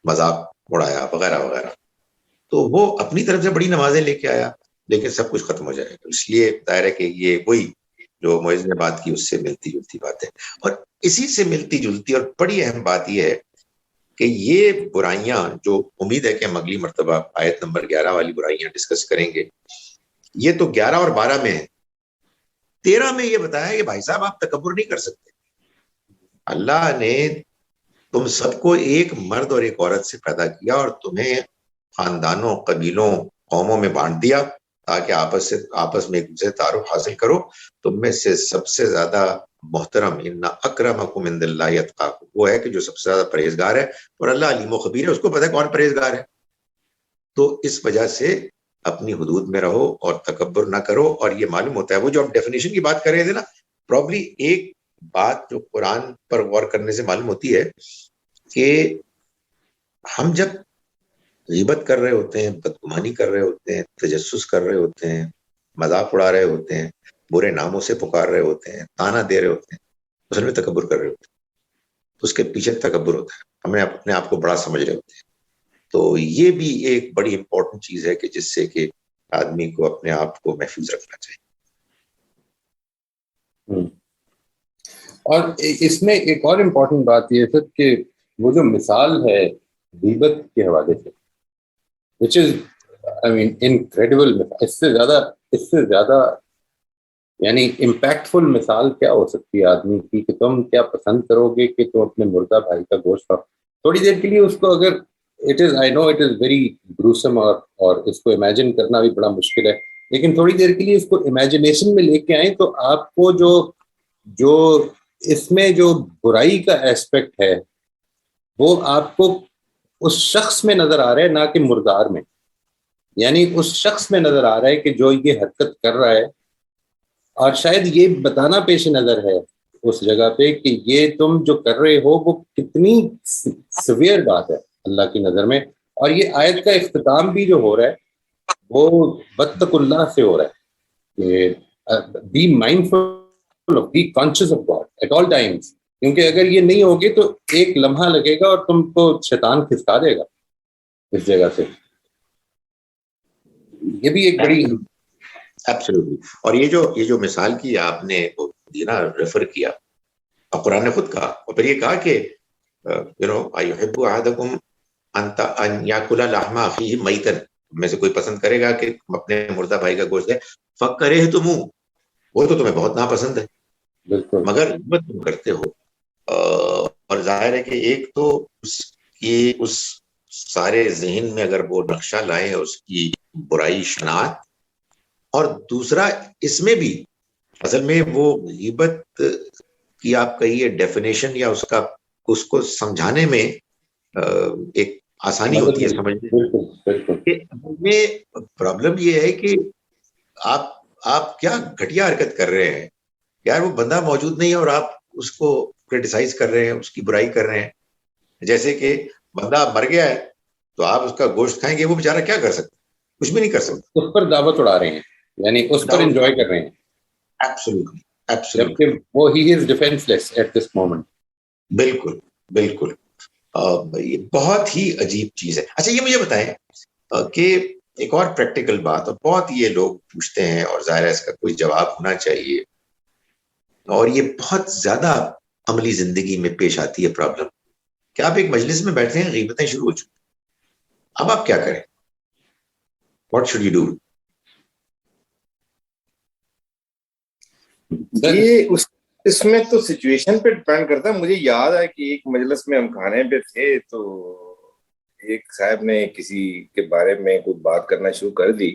مذاق اڑایا وغیرہ وغیرہ. تو وہ اپنی طرف سے بڑی نمازیں لے کے آیا لیکن سب کچھ ختم ہو جائے گا. اس لیے ظاہر ہے کہ یہ وہی جو معز نے بات کی اس سے ملتی جلتی بات ہے. اور اسی سے ملتی جلتی اور بڑی اہم بات یہ ہے کہ یہ برائیاں جو امید ہے کہ ہم اگلی مرتبہ آیت نمبر 11 والی برائیاں ڈسکس کریں گے، یہ تو 11 اور 12 میں ہے. 13 میں یہ بتایا کہ بھائی صاحب آپ تکبر نہیں کر سکتے. اللہ نے تم سب کو ایک مرد اور ایک عورت سے پیدا کیا اور تمہیں خاندانوں، قبیلوں، قوموں میں بانٹ دیا تاکہ آپس میں ایک دوسرے تعارف حاصل کرو. تم میں سے سب سے زیادہ محترم ان اکرمکم عند اللہ اتقاکم، وہ ہے کہ جو سب سے زیادہ پرہیزگار ہے، اور اللہ علیم و خبیر ہے، اس کو پتہ ہے کون پرہیزگار ہے. تو اس وجہ سے اپنی حدود میں رہو اور تکبر نہ کرو. اور یہ معلوم ہوتا ہے وہ جو آپ ڈیفینیشن کی بات کر رہے تھے نا، پرابلی ایک بات جو قرآن پر غور کرنے سے معلوم ہوتی ہے کہ ہم جب غیبت کر رہے ہوتے ہیں، بدگمانی کر رہے ہوتے ہیں، تجسس کر رہے ہوتے ہیں، مذاق اڑا رہے ہوتے ہیں، برے ناموں سے پکار رہے ہوتے ہیں، تانا دے رہے ہوتے ہیں، اصل میں تکبر کر رہے ہوتے ہیں. اس کے پیچھے تکبر ہوتا ہے، ہمیں اپنے آپ کو بڑا سمجھ رہے ہوتے ہیں. تو یہ بھی ایک بڑی امپورٹنٹ چیز ہے کہ جس سے کہ آدمی کو اپنے آپ کو محفوظ رکھنا چاہیے. اور اس میں ایک اور امپورٹنٹ بات یہ ہے کہ وہ جو مثال ہے غیبت کے حوالے سے، which is I mean incredible، اس سے زیادہ یعنی امپیکٹفل مثال کیا ہو سکتی ہے آدمی کی کہ تم کیا پسند کرو گے کہ تم اپنے مردہ بھائی کا گوشت کھاؤ. تھوڑی دیر کے لیے اس کو اگر I know it is very gruesome اور اس کو امیجن کرنا بھی بڑا مشکل ہے، لیکن تھوڑی دیر کے لیے اس کو امیجنیشن میں لے کے آئیں تو آپ کو جو اس میں جو برائی کا ایسپیکٹ ہے وہ آپ کو اس شخص میں نظر آ رہا ہے، نہ کہ مردار میں. یعنی اس شخص میں نظر آ رہا ہے کہ جو یہ حرکت کر رہا ہے، اور شاید یہ بتانا پیش نظر ہے اس جگہ پہ کہ یہ تم جو کر رہے ہو وہ کتنی سویئر بات ہے اللہ کی نظر میں. اور یہ آیت کا اختتام بھی جو ہو رہا ہے وہ واتقوا اللہ سے ہو رہا ہے کہ be mindful, be conscious of God at all times, کیونکہ اگر یہ نہیں ہوگی تو ایک لمحہ لگے گا اور تم کو شیطان کھسکا دے گا اس جگہ سے. یہ بھی ایک بڑی ایبسلیٹلی. اور یہ جو مثال کی آپ نے نا ریفر کیا، اور قرآن نے خود کہا، اور پھر یہ کہا کہ ایحب احدکم ان یاکل لحم اخیہ میتا، میں سے کوئی پسند کرے گا کہ اپنے مردہ بھائی کا گوشت دے، فکرہتموہ، وہ تو تمہیں بہت ناپسند ہے، بالکل مگر ہمت تم کرتے ہو. اور ظاہر ہے کہ ایک تو اس سارے ذہن میں اگر وہ نقشہ لائیں اس کی برائی شناخت، اور دوسرا اس میں بھی اصل میں وہ غیبت کی آپ کہیے ڈیفینیشن یا اس کو سمجھانے میں ایک آسانی ہوتی ہے سمجھنے میں. پرابلم یہ ہے کہ آپ کیا گھٹیا حرکت کر رہے ہیں یار، وہ بندہ موجود نہیں ہے اور آپ اس کو کرٹیسائز کر رہے ہیں، اس کی برائی کر رہے ہیں. جیسے کہ بندہ مر گیا ہے تو آپ اس کا گوشت کھائیں گے، وہ بیچارہ کیا کر سکتا، کچھ بھی نہیں کر سکتا، اس پر دعوت اڑا رہے ہیں، یعنی اس پر انجوائے کر رہے ہیں. ایبسلیٹلی جبکہ وہ ہی is defenceless at this moment. بالکل بالکل. یہ بہت ہی عجیب چیز ہے. اچھا یہ مجھے بتائیں کہ ایک اور پریکٹیکل بات، اور بہت یہ لوگ پوچھتے ہیں اور ظاہر ہے اس کا کوئی جواب ہونا چاہیے، اور یہ بہت زیادہ عملی زندگی میں پیش آتی ہے پرابلم، کہ آپ ایک مجلس میں بیٹھے ہیں، غیبتیں شروع ہو چکی، اب آپ کیا کریں؟ What should you do? یہ اس میں تو سچویشن پہ ڈپینڈ کرتا ہے. مجھے یاد ہے کہ ایک مجلس میں ہم کھانے پہ تھے تو ایک صاحب نے کسی کے بارے میں کوئی بات کرنا شروع کر دی،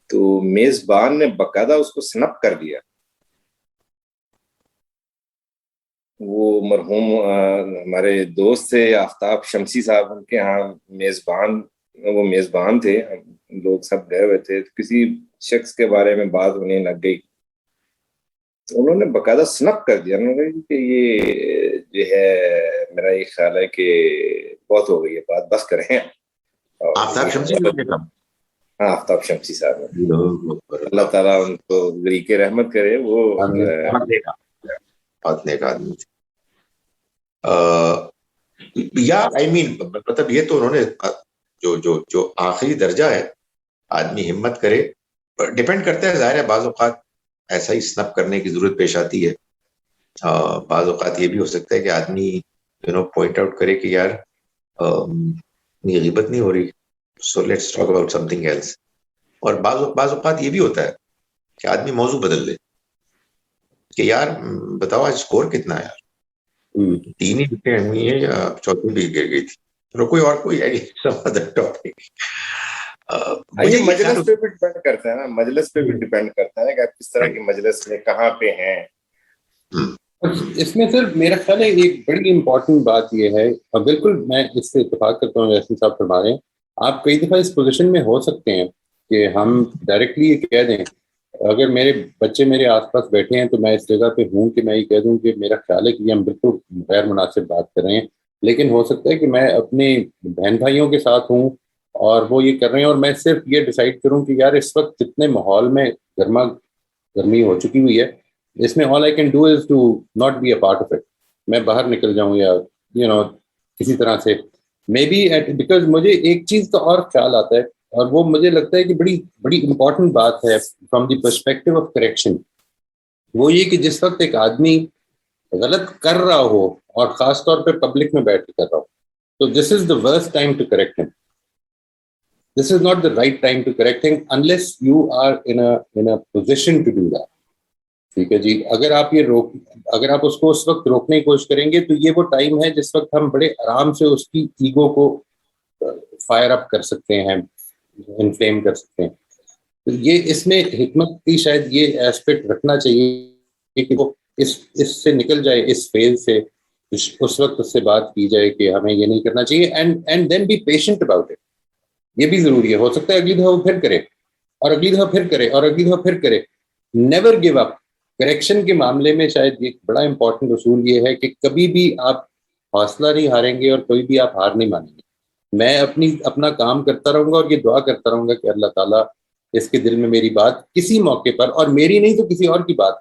تو میزبان نے باقاعدہ اس کو سنپ کر دیا. وہ مرحوم ہمارے دوست تھے آفتاب شمسی صاحب، ان کے ہاں وہ میزبان تھے، لوگ سب گئے ہوئے تھے، کسی شخص کے بارے میں بات ہونے لگ گئی، انہوں نے باقاعدہ سنپ کر دیا. انہوں نے کہا کہ یہ جو ہے میرا یہ خیال ہے کہ بہت ہو گئی ہے بات، بس کریں. آفتاب شمسی صاحب، ہاں آفتاب شمسی صاحب، اللہ تعالیٰ ان کو غریق رحمت کرے. وہ بہت نیک آدمی تھے. یا مطلب یہ تو انہوں نے جو آخری درجہ ہے، آدمی ہمت کرے، ڈیپینڈ کرتا ہے، ظاہر ہے بعض اوقات ایسا ہی سنپ کرنے کی ضرورت پیش آتی ہے. بعض اوقات یہ بھی ہو سکتا ہے کہ آدمی پوائنٹ آؤٹ کرے کہ یار یہ غیبت نہیں ہو رہی، so let's talk about something else. اور بعض اوقات یہ بھی ہوتا ہے کہ آدمی موضوع بدل لے کہ یار بتاؤ آج اسکور کتنا ہے یار، 3 ہی وکٹیں ہوئی ہیں یا چوتھی بھی گر گئی تھی، کوئی یہ مجلس پہ بھی ڈیپینڈ کرتا ہے نا، مجلس پہ بھی ڈیپینڈ کرتا ہے کہ آپ کس طرح کی مجلس میں کہاں پہ ہیں. اس میں سر میرا خیال ہے ایک بڑی امپورٹنٹ بات یہ ہے، اور بالکل میں اس سے اتفاق کرتا ہوں یاسین صاحب فرما رہے ہیں، آپ کئی دفعہ اس پوزیشن میں ہو سکتے ہیں کہ ہم ڈائریکٹلی یہ کہہ دیں، اگر میرے بچے میرے آس پاس بیٹھے ہیں تو میں اس جگہ پہ ہوں کہ میں یہ کہہ دوں کہ میرا خیال ہے کہ یہ ہم بالکل غیر مناسب بات کر رہے ہیں، لیکن ہو سکتا ہے کہ میں اپنے بہن بھائیوں کے ساتھ ہوں اور وہ یہ کر رہے ہیں، اور میں صرف یہ ڈیسائیڈ کروں کہ یار اس وقت جتنے ماحول میں گرما گرمی ہو چکی ہوئی ہے، اس میں all I can do is to not be a part of it. میں باہر نکل جاؤں یا کسی طرح سے مے بی بیکاز مجھے ایک چیز کا اور خیال آتا ہے، اور وہ مجھے لگتا ہے کہ بڑی بڑی امپورٹنٹ بات ہے from the perspective of correction, وہ یہ کہ جس وقت ایک آدمی غلط کر رہا ہو اور خاص طور پہ پبلک میں بیٹھ کے کر رہا ہو، تو this is the worst time to correct him. This is not the right time to correct him unless you are in a position to do that. ٹھیک ہے جی، اگر آپ اس کو اس وقت روکنے کی کوشش کریں گے تو یہ وہ ٹائم ہے جس وقت ہم بڑے آرام سے اس کی ایگو کو فائر اپ کر سکتے ہیں، انفلیم کر سکتے ہیں. تو یہ اس میں حکمت کی شاید یہ ایسپیکٹ رکھنا چاہیے کہ وہ اس سے نکل جائے، اس فیز سے اس وقت اس سے بات کی جائے کہ ہمیں یہ نہیں کرنا چاہیے، and then be patient about it. یہ بھی ضروری ہے، ہو سکتا ہے اگلی دفعہ وہ پھر کرے اور اگلی دفعہ پھر کرے اور اگلی دفعہ پھر کرے. Never give up. کریکشن کے معاملے میں شاید ایک بڑا امپورٹنٹ اصول یہ ہے کہ کبھی بھی آپ حوصلہ نہیں ہاریں گے اور کوئی بھی آپ ہار نہیں مانیں گے. میں اپنا کام کرتا رہوں گا اور یہ دعا کرتا رہوں گا کہ اللہ تعالیٰ اس کے دل میں میری بات کسی موقع پر، اور میری نہیں تو کسی اور کی بات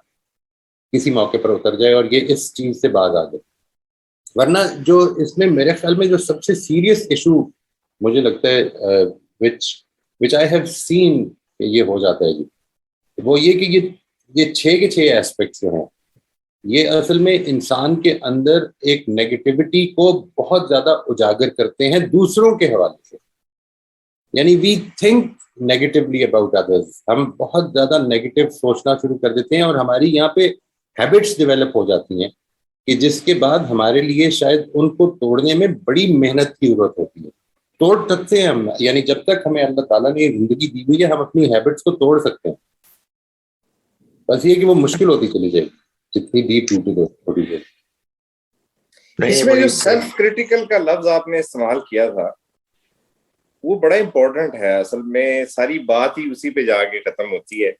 کسی موقع پر اتر جائے اور یہ اس چیز سے باز آ جائے. ورنہ جو اس میں میرے خیال میں جو سب سے سیریس ایشو مجھے لگتا ہے which I have seen کہ یہ ہو جاتا ہے جی، وہ یہ کہ یہ 6 کے 6 ایسپیکٹس جو ہیں یہ اصل میں انسان کے اندر ایک نیگیٹیوٹی کو بہت زیادہ اجاگر کرتے ہیں دوسروں کے حوالے سے. یعنی we think negatively about others, ہم بہت زیادہ نیگیٹو سوچنا شروع کر دیتے ہیں اور ہماری یہاں پہ ہیبٹس ڈیولپ ہو جاتی ہیں کہ جس کے بعد ہمارے لیے شاید ان کو توڑنے میں بڑی محنت کی ضرورت ہوتی ہے. توڑ سکتے ہیں ہم، یعنی جب تک ہمیں اللہ تعالیٰ نے زندگی دی ہوئی ہے ہم اپنی ہیبٹس کو توڑ سکتے ہیں، بس یہ کہ وہ مشکل ہوتی چلی جائے گی جتنی ڈیپ ہوتی جائے. اس میں جو سیلف کریٹیکل کا لفظ آپ نے استعمال کیا تھا وہ بڑا امپورٹنٹ ہے. اصل میں ساری بات ہی اسی پہ جا کے ختم ہوتی ہے.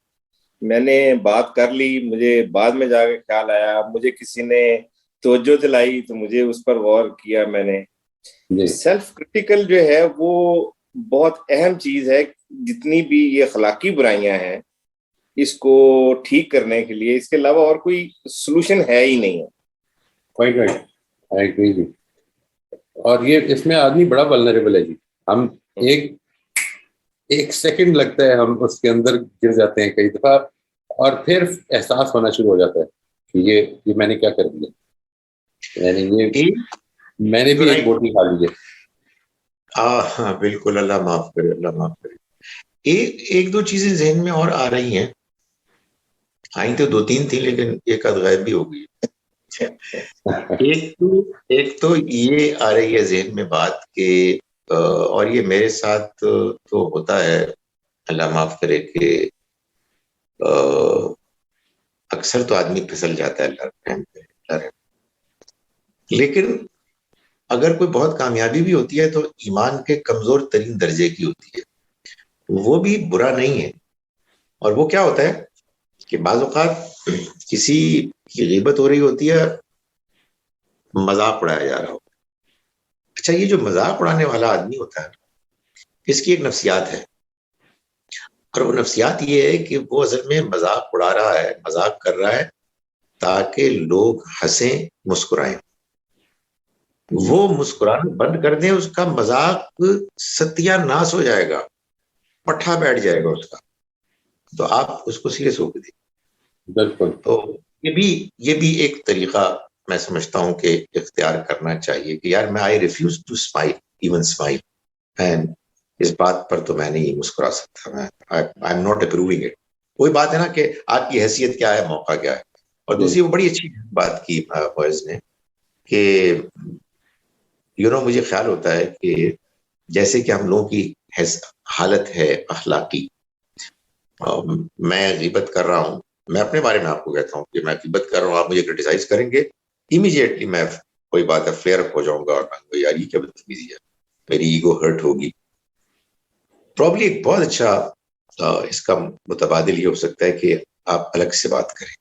میں نے بات کر لی، مجھے بعد میں جا کے خیال آیا، مجھے کسی نے توجہ دلائی تو مجھے اس پر غور کیا میں نے. سیلف کریٹیکل جو ہے وہ بہت اہم چیز ہے. جتنی بھی یہ اخلاقی برائیاں ہیں اس کو ٹھیک کرنے کے لیے اس کے علاوہ اور کوئی سولوشن ہے ہی نہیں ہے. اور یہ اس میں آدمی بڑا ولنریبل ہے جی. ہم ایک سیکنڈ لگتا ہے ہم اس کے اندر گر جاتے ہیں کئی دفعہ، اور پھر احساس ہونا شروع ہو جاتا ہے کہ یہ میں نے کیا کر دیا. یعنی میں نے بھی ایک بوٹی کھا لی ہے. ہاں بالکل، اللہ معاف کرے، اللہ معاف کرے. ایک دو چیزیں ذہن میں اور آ رہی ہیں، آئی تو 2-3 تھی لیکن ایک آدھ غائب بھی ہو گئی. ایک تو یہ آ رہی ہے ذہن میں بات کہ، اور یہ میرے ساتھ تو ہوتا ہے، اللہ معاف کرے، کہ اکثر تو آدمی پھسل جاتا ہے، اللہ رحم کرے. لیکن اگر کوئی بہت کامیابی بھی ہوتی ہے تو ایمان کے کمزور ترین درجے کی ہوتی ہے، وہ بھی برا نہیں ہے. اور وہ کیا ہوتا ہے کہ بعض اوقات کسی کی غیبت ہو رہی ہوتی ہے، مذاق اڑایا جا رہا ہوتا ہے. اچھا، یہ جو مذاق اڑانے والا آدمی ہوتا ہے اس کی ایک نفسیات ہے، اور وہ نفسیات یہ ہے کہ وہ اصل میں مذاق اڑا رہا ہے، مذاق کر رہا ہے تاکہ لوگ ہنسیں، مسکرائیں. وہ مسکرانا بند کر دیں، اس کا مذاق ستیہ ناس ہو جائے گا، پٹھا بیٹھ جائے گا اس کا، تو آپ اس کو سیریس ہو کے دیں. بالکل. تو یہ بھی ایک طریقہ میں سمجھتا ہوں کہ اختیار کرنا چاہیے کہ یار میں I refuse to smile, even smile, and اس بات پر تو میں نہیں مسکرا سکتا، میں I am not approving it. وہی بات ہے نا کہ آپ کی حیثیت کیا ہے، موقع کیا ہے. اور دوسری وہ بڑی اچھی بات کی فوائز نے کہ مجھے خیال ہوتا ہے کہ جیسے کہ ہم لوگوں کی حالت ہے اخلاقی، میں غیبت کر رہا ہوں میں اپنے بارے میں آپ کو کہتا ہوں کہ میں غیبت کر رہا ہوں, آپ مجھے کرٹیسائز کریں گے, امیڈیٹلی میں کوئی بات ہے فلیئر اپ ہو جاؤں گا اور میں کہوں گا یار یہ کیا بدتمیزی ہے, میری ایگو ہرٹ ہوگی. پرابلی ایک بہت اچھا اس کا متبادل یہ ہو سکتا ہے کہ آپ الگ سے بات کریں,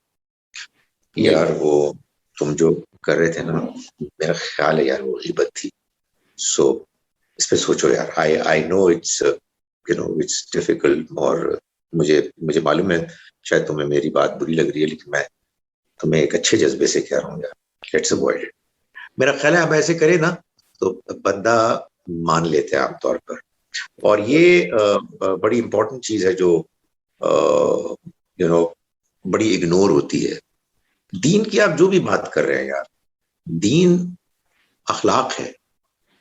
یار وہ تم جو کر رہے تھے نا, میرا خیال ہے یار وہ غیبت تھی, سو اس پہ سوچو یار. آئی نو اٹس اٹس ڈیفیکلٹ, اور مجھے معلوم ہے شاید تمہیں میری بات بری لگ رہی ہے, لیکن میں تمہیں ایک اچھے جذبے سے کہہ رہا ہوں یار, لیٹس اوائڈ اٹ. میرا خیال ہے آپ ایسے کریں نا تو بندہ مان لیتے ہیں عام طور پر. اور یہ بڑی امپورٹنٹ چیز ہے جو بڑی اگنور ہوتی ہے. دین کی آپ جو بھی بات کر رہے ہیں یار, دین اخلاق ہے,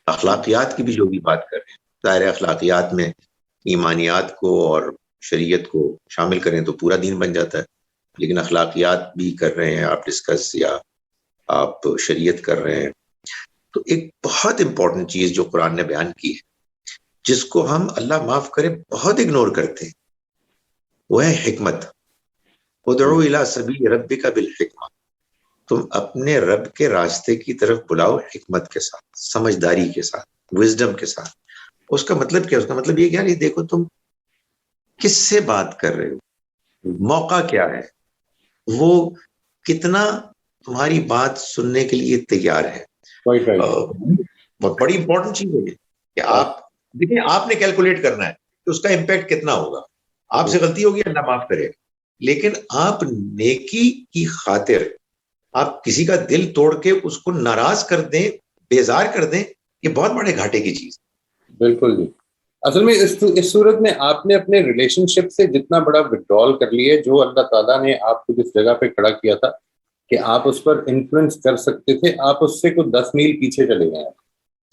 اخلاقیات کی بھی جو بھی بات کر رہے ہیں, ظاہر اخلاقیات میں ایمانیات کو اور شریعت کو شامل کریں تو پورا دین بن جاتا ہے, لیکن اخلاقیات بھی کر رہے ہیں آپ ڈسکس, یا آپ شریعت کر رہے ہیں, تو ایک بہت امپورٹنٹ چیز جو قرآن نے بیان کی ہے, جس کو ہم اللہ معاف کرے بہت اگنور کرتے ہیں, وہ ہے حکمت. ادعو الی سبیل ربک بالحکمہ, تم اپنے رب کے راستے کی طرف بلاؤ حکمت کے ساتھ, سمجھداری کے ساتھ, وزڈم کے ساتھ. اس کا مطلب کیا؟ اس کا مطلب یہ کیا, یہ دیکھو تم کس سے بات کر رہے ہو, موقع کیا ہے, وہ کتنا تمہاری بات سننے کے لیے تیار ہے. بہت بڑی امپورٹنٹ چیز ہے کہ آپ دیکھیں, آپ نے کیلکولیٹ کرنا ہے کہ اس کا امپیکٹ کتنا ہوگا. آپ سے غلطی ہوگی, اللہ معاف کرے, لیکن آپ نیکی کی خاطر آپ کسی کا دل توڑ کے اس کو ناراض کر دیں, بیزار کر دیں, یہ بہت بڑے گھاٹے کی چیز. بالکل جی. اصل میں اس صورت میں آپ نے اپنے ریلیشن شپ سے جتنا بڑا وڈرال کر لیا, جو اللہ تعالیٰ نے آپ کو جس جگہ پہ کھڑا کیا تھا کہ آپ اس پر انفلوئنس کر سکتے تھے, آپ اس سے کوئی 10 میل پیچھے چلے گئے.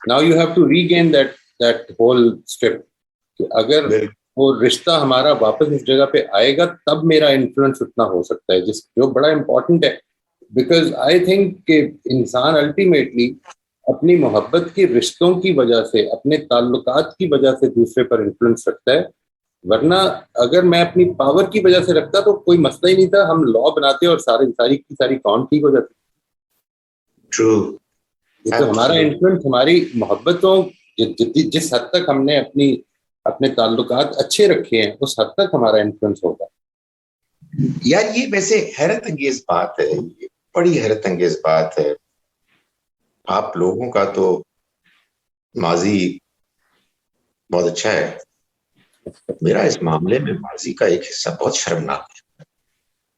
Now you have to regain that whole step, کہ اگر وہ رشتہ ہمارا واپس اس جگہ پہ آئے گا تب میرا انفلوئنس اتنا ہو سکتا ہے, جو بڑا امپورٹنٹ ہے. بیکاز آئی تھنک کہ انسان الٹیمیٹلی اپنی محبت کی رشتوں کی وجہ سے, اپنے تعلقات کی وجہ سے دوسرے پر انفلوئنس رکھتا ہے. ورنہ اگر میں اپنی پاور کی وجہ سے رکھتا تو کوئی مسئلہ ہی نہیں تھا, ہم لا بناتے اور ساری کی ساری کام ٹھیک ہو جاتی. True. تو ہمارا انفلوئنس, ہماری محبتوں, جس حد تک ہم نے اپنے تعلقات اچھے رکھے ہیں, اس حد تک ہمارا انفلوئنس ہوگا. یار یہ ویسے حیرت انگیز بات ہے, یہ بڑی حیرت انگیز بات ہے. آپ لوگوں کا تو ماضی بہت اچھا ہے, میرا اس معاملے میں ماضی کا ایک حصہ بہت شرمناک ہے.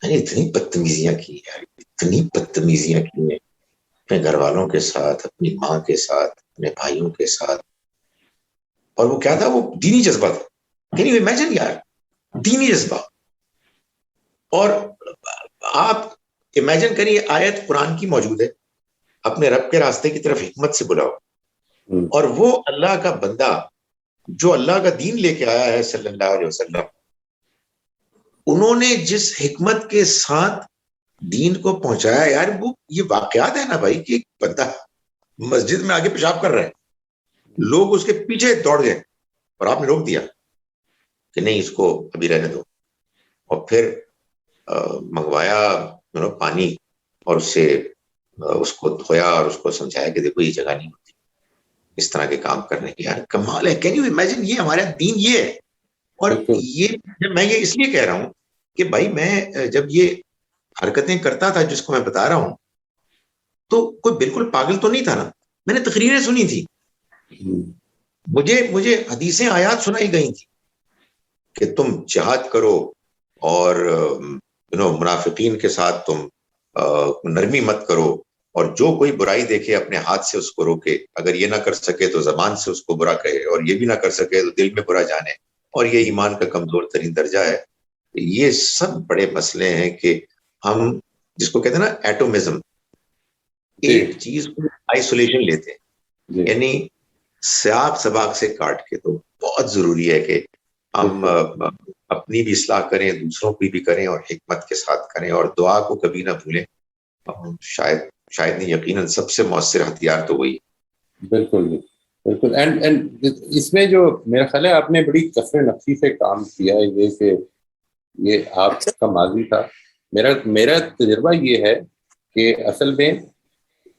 میں نے اتنی بدتمیزیاں کی یار, اتنی بدتمیزیاں کی ہیں اپنے گھر والوں کے ساتھ, اپنی ماں کے ساتھ, اپنے بھائیوں کے ساتھ. اور وہ کیا تھا, وہ دینی جذبہ تھا. کین یو امیجن یار, دینی جذبہ. اور آپ امیجن کریے, آیت قرآن کی موجود ہے, اپنے رب کے راستے کی طرف حکمت سے بلاؤ, اور وہ اللہ کا بندہ جو اللہ کا دین لے کے آیا ہے صلی اللہ علیہ وسلم, انہوں نے جس حکمت کے ساتھ دین کو پہنچایا یار, وہ یہ واقعات ہے نا بھائی, کہ ایک بندہ مسجد میں آگے پیشاب کر رہے ہیں, لوگ اس کے پیچھے دوڑ گئے اور آپ نے روک دیا کہ نہیں اس کو ابھی رہنے دو, اور پھر منگوایا پانی اور اس کو دھویا اور اس کو سمجھایا کہ دیکھو یہ جگہ نہیں ہوتی اس طرح کے کام کرنے کی. یار کمال ہے, کین یو امیجن, یہ ہمارا دین یہ ہے. اور یہ میں یہ اس لیے کہہ رہا ہوں کہ بھائی میں جب یہ حرکتیں کرتا تھا جس کو میں بتا رہا ہوں, تو کوئی بالکل پاگل تو نہیں تھا نا, میں نے تقریریں سنی تھی, مجھے حدیثیں آیات سنائی گئی تھی کہ تم جہاد کرو اور منافقین کے ساتھ تم نرمی مت کرو, اور جو کوئی برائی دیکھے اپنے ہاتھ سے اس کو روکے, اگر یہ نہ کر سکے تو زبان سے اس کو برا کہے, اور یہ بھی نہ کر سکے تو دل میں برا جانے, اور یہ ایمان کا کمزور ترین درجہ ہے. یہ سب بڑے مسئلے ہیں کہ ہم جس کو کہتے ہیں نا ایٹومزم, ایک چیز کو آئسولیشن لیتے ہیں, یعنی سیاق سباق سے کاٹ کے. تو بہت ضروری ہے کہ ہم اپنی بھی اصلاح کریں, دوسروں کی بھی کریں, اور حکمت کے ساتھ کریں, اور دعا کو کبھی نہ بھولیں. شاید نہیں, یقیناً سب سے مؤثر ہتھیار تو وہی. بالکل بالکل. اینڈ اس میں جو میرا خیال ہے آپ نے بڑی کثر نفسی سے کام کیا ہے, یہ کہ یہ آپ کا ماضی تھا, میرا تجربہ یہ ہے کہ اصل میں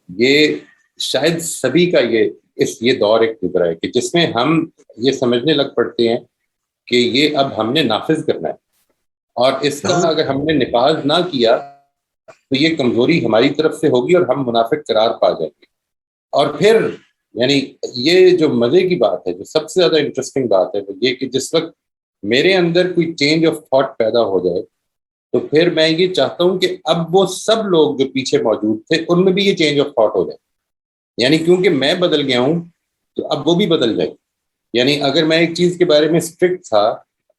یہ شاید سبھی کا یہ دور ایک گزرا ہے کہ جس میں ہم یہ سمجھنے لگ پڑتے ہیں کہ یہ اب ہم نے نافذ کرنا ہے، اور اس کا اگر ہم نے نفاذ نہ کیا تو یہ کمزوری ہماری طرف سے ہوگی اور ہم منافق قرار پا جائیں گے. اور پھر یعنی یہ جو مزے کی بات ہے، جو سب سے زیادہ انٹرسٹنگ بات ہے وہ یہ کہ جس وقت میرے اندر کوئی چینج آف تھاٹ پیدا ہو جائے تو پھر میں یہ چاہتا ہوں کہ اب وہ سب لوگ جو پیچھے موجود تھے ان میں بھی یہ چینج آف تھاٹ ہو جائے. یعنی کیونکہ میں بدل گیا ہوں تو اب وہ بھی بدل جائے. یعنی اگر میں ایک چیز کے بارے میں اسٹرکٹ تھا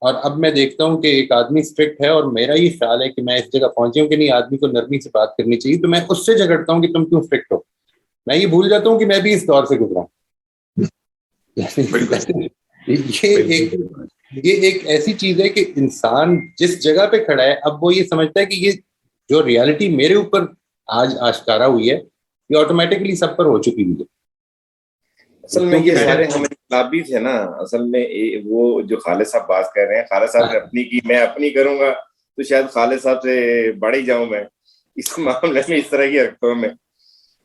اور اب میں دیکھتا ہوں کہ ایک آدمی اسٹرکٹ ہے اور میرا یہ خیال ہے کہ میں اس جگہ پہنچی ہوں کہ نہیں، آدمی کو نرمی سے بات کرنی چاہیے، تو میں اس سے جھگڑتا ہوں کہ تم کیوں اسٹرکٹ ہو. میں یہ بھول جاتا ہوں کہ میں بھی اس دور سے گزرا ہوں. یہ ایک ایسی چیز ہے کہ انسان جس جگہ پہ کھڑا ہے اب وہ یہ سمجھتا ہے کہ یہ جو ریالٹی میرے اوپر آج آشکارا ہوئی ہے یہ آٹومیٹکلی سب پر ہو چکی ہوئی ہے. اصل میں یہ سارے ہم انقلابی تھے نا. اصل میں وہ جو خالد صاحب بات کر رہے ہیں، خالد صاحب نے اپنی کی، میں اپنی کروں گا تو شاید خالد صاحب سے بڑھ ہی جاؤں میں اس معاملے میں، اس طرح کی رکھتا ہوں میں.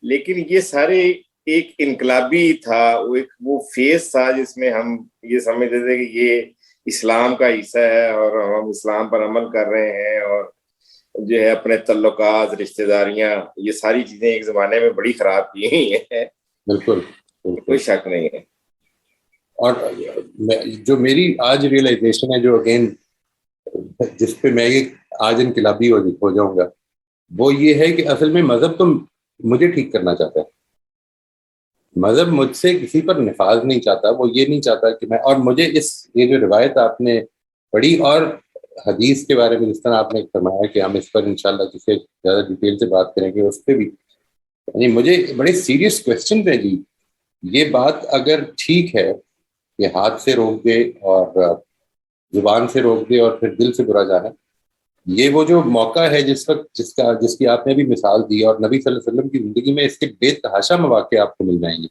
لیکن یہ سارے ایک انقلابی تھا، وہ فیز تھا جس میں ہم یہ سمجھتے تھے کہ یہ اسلام کا حصہ ہے اور ہم اسلام پر عمل کر رہے ہیں، اور جو ہے اپنے تعلقات، رشتہ داریاں، یہ ساری چیزیں ایک زمانے میں بڑی خراب کی ہوئی ہیں. بالکل کوئی شک نہیں ہے. اور جو میری آج ریئلائزیشن ہے، جو اگین جس پہ میں یہ آج انقلابی ہو جاؤں گا، وہ یہ ہے کہ اصل میں مذہب تو مجھے ٹھیک کرنا چاہتا ہے. مذہب مجھ سے کسی پر نفاذ نہیں چاہتا. وہ یہ نہیں چاہتا کہ میں، اور مجھے یہ جو روایت آپ نے پڑھی اور حدیث کے بارے میں جس طرح آپ نے فرمایا کہ ہم اس پر انشاءاللہ کسی زیادہ ڈیٹیل سے بات کریں گے، اس پہ بھی یعنی مجھے بڑے سیریس کویسچن ہے جی. یہ بات اگر ٹھیک ہے کہ ہاتھ سے روک دے اور زبان سے روک دے اور پھر دل سے برا جانا، یہ وہ جو موقع ہے جس وقت جس کی آپ نے بھی مثال دی، اور نبی صلی اللہ علیہ وسلم کی زندگی میں اس کے بے تحاشا مواقع آپ کو مل جائیں گے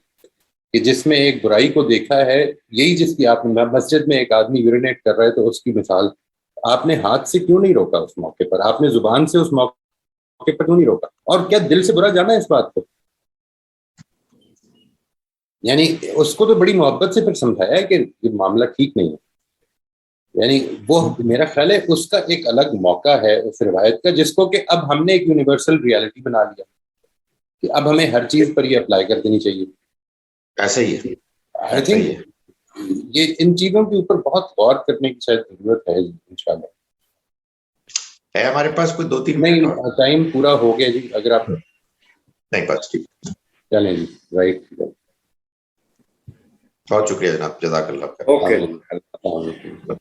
کہ جس میں ایک برائی کو دیکھا ہے، یہی جس کی آپ نے مسجد میں ایک آدمی یورینیٹ کر رہا ہے تو اس کی مثال آپ نے ہاتھ سے کیوں نہیں روکا اس موقع پر، آپ نے زبان سے اس موقع پر کیوں نہیں روکا، اور کیا دل سے برا جانا ہے اس بات کو. یعنی اس کو تو بڑی محبت سے پھر سمجھایا ہے کہ یہ معاملہ ٹھیک نہیں ہے. یعنی وہ میرا خیال ہے اس کا ایک الگ موقع ہے اس روایت کا، جس کو کہ اب ہم نے ایک یونیورسل ریالٹی بنا لیا کہ اب ہمیں ہر چیز پر یہ اپلائی کر دینی چاہیے. ایسا ہی ہے. آئی تھنک یہ ان چیزوں کے اوپر بہت غور کرنے کی شاید ضرورت ہے انشاءاللہ. ہے ہمارے پاس کوئی 2-3 نہیں، ٹائم پورا ہو گیا جی. اگر آپ نہیں، بس ٹھیک. چلیں جی. رائٹ. بہت شکریہ جناب، جزاک اللہ خیر. اوکے.